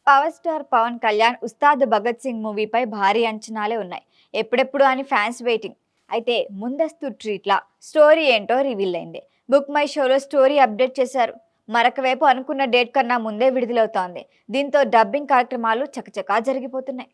Power star Pawan Kalyan Ustaad Bhagat Singh మూవీపై భారీ అంచనాలే ఉన్నాయి. ఎప్పుడెప్పుడు అని ఫ్యాన్స్ వెయిటింగ్. అయితే ముందస్తు ట్రీట్ల స్టోరీ ఏంటో రివీల్ అయింది. బుక్ మై షోలో స్టోరీ అప్డేట్ చేశారు. మరొక వైపు అనుకున్న డేట్ కన్నా ముందే విడుదలవుతోంది. దీంతో డబ్బింగ్ కార్యక్రమాలు చకచకా జరిగిపోతున్నాయి.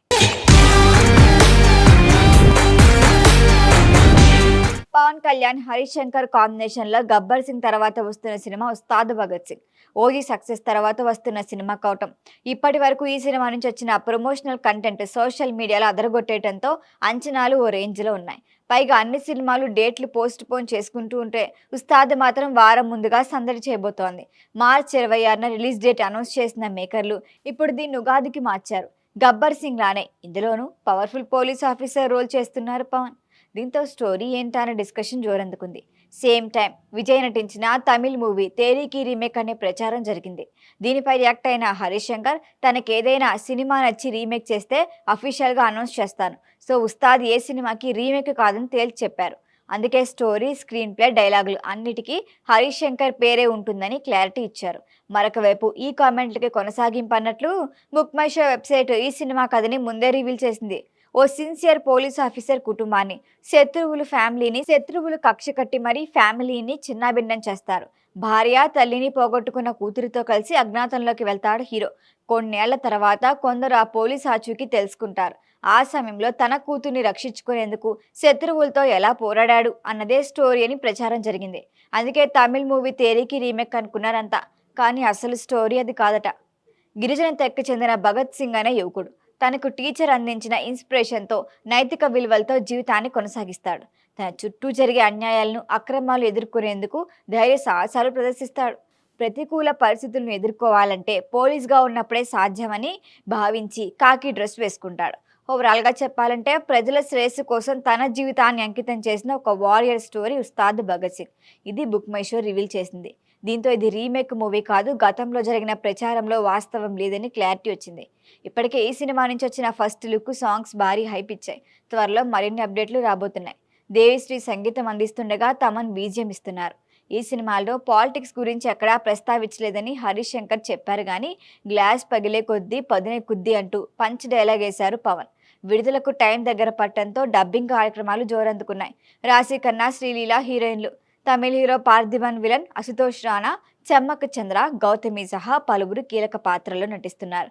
పవన్ కళ్యాణ్, హరీష్ శంకర్ కాంబినేషన్ లో గబ్బర్ సింగ్ తర్వాత వస్తున్న సినిమా ఉస్తాద్ భగత్ సింగ్. ఓజీ సక్సెస్ తర్వాత వస్తున్న సినిమా కావటం. ఇప్పటి వరకు ఈ సినిమా నుంచి వచ్చిన ప్రమోషనల్ కంటెంట్ సోషల్ మీడియాలో అదరగొట్టేయడంతో అంచనాలు ఓ రేంజ్ లో ఉన్నాయి. పైగా అన్ని సినిమాలు డేట్లు పోస్ట్ పోన్ చేసుకుంటూ ఉంటే ఉస్తాద్ మాత్రం వారం ముందుగా సందడి చేయబోతోంది. మార్చి 26న రిలీజ్ డేట్ అనౌన్స్ చేసిన మేకర్లు ఇప్పుడు దీన్ని ఉగాదికి మార్చారు. గబ్బర్ సింగ్ లానే ఇందులోనూ పవర్ఫుల్ పోలీస్ ఆఫీసర్ రోల్ చేస్తున్నారు పవన్. దీంతో స్టోరీ ఏంటా అనే డిస్కషన్ జోరందుకుంది. సేమ్ టైం విజయ్ నటించిన తమిళ్ మూవీ తేరీకి రీమేక్ అనే ప్రచారం జరిగింది. దీనిపై రియాక్ట్ అయిన హరీష్ శంకర్ తనకేదైనా సినిమా నచ్చి రీమేక్ చేస్తే అఫీషియల్గా అనౌన్స్ చేస్తాను. సో ఉస్తాద్ ఏ సినిమాకి రీమేక్ కాదని తేల్చి చెప్పారు. అందుకే స్టోరీ, స్క్రీన్ ప్లే, డైలాగులు అన్నిటికీ హరీష్ శంకర్ పేరే ఉంటుందని క్లారిటీ ఇచ్చారు. మరొక వైపు ఈ కామెంట్లకి కొనసాగింపు అన్నట్లు బుక్ మై షో వెబ్సైట్ ఈ సినిమా కథని ముందే రివీల్ చేసింది. ఓ సిన్సియర్ పోలీస్ ఆఫీసర్ కుటుంబాన్ని, శత్రువులు కక్ష కట్టి మరీ ఫ్యామిలీని చిన్నాభిన్నం చేస్తారు. భార్య, తల్లిని పోగొట్టుకున్న కూతురితో కలిసి అజ్ఞాతంలోకి వెళ్తాడు హీరో. కొన్నేళ్ల తర్వాత కొందరు ఆ పోలీస్ ఆచూకీ తెలుసుకుంటారు. ఆ సమయంలో తన కూతుర్ని రక్షించుకునేందుకు శత్రువులతో ఎలా పోరాడాడు అన్నదే స్టోరీ అని ప్రచారం జరిగింది. అందుకే తమిళ్ మూవీ తేరీకి రీమేక్ అనుకున్నారంతా. కానీ అసలు స్టోరీ అది కాదట. గిరిజన తెగకు చెందిన భగత్ సింగ్ అనే యువకుడు తనకు టీచర్ అందించిన ఇన్స్పిరేషన్తో, నైతిక విలువలతో జీవితాన్ని కొనసాగిస్తాడు. తన చుట్టూ జరిగే అన్యాయాలను, అక్రమాలు ఎదుర్కొనేందుకు ధైర్య సాహసాలు ప్రదర్శిస్తాడు. ప్రతికూల పరిస్థితులను ఎదుర్కోవాలంటే పోలీస్గా ఉన్నప్పుడే సాధ్యమని భావించి కాకి డ్రెస్ వేసుకుంటాడు. ఓవరాల్గా చెప్పాలంటే ప్రజల శ్రేయస్సు కోసం తన జీవితాన్ని అంకితం చేసిన ఒక వారియర్ స్టోరీ ఉస్తాద్ భగత్ సింగ్. ఇది బుక్ మై షో రివీల్ చేసింది. దీంతో ఇది రీమేక్ మూవీ కాదు, గతంలో జరిగిన ప్రచారంలో వాస్తవం లేదని క్లారిటీ వచ్చింది. ఇప్పటికే ఈ సినిమా నుంచి వచ్చిన ఫస్ట్ లుక్, సాంగ్స్ భారీ హైప్ ఇచ్చాయి. త్వరలో మరిన్ని అప్డేట్లు రాబోతున్నాయి. దేవిశ్రీ సంగీతం అందిస్తుండగా తమన్ బీజియం ఇస్తున్నారు. ఈ సినిమాలో పాలిటిక్స్ గురించి ఎక్కడా ప్రస్తావించలేదని హరీష్ శంకర్ చెప్పారు. కానీ గ్లాస్ పగిలే కొద్దీ పదునే కుద్ది అంటూ పంచ్ డైలాగ్ వేశారు పవన్. విడుదలకు టైం దగ్గర పట్టడంతో డబ్బింగ్ కార్యక్రమాలు జోరందుకున్నాయి. రాశి ఖన్నా, శ్రీలీల హీరోయిన్లు. తమిళ హీరో పార్థిబన్ విలన్ అశుతోష్ రాణా, చెమ్మక్ చంద్ర, గౌతమి సహా పలువురు కీలక పాత్రల్లో నటిస్తున్నారు.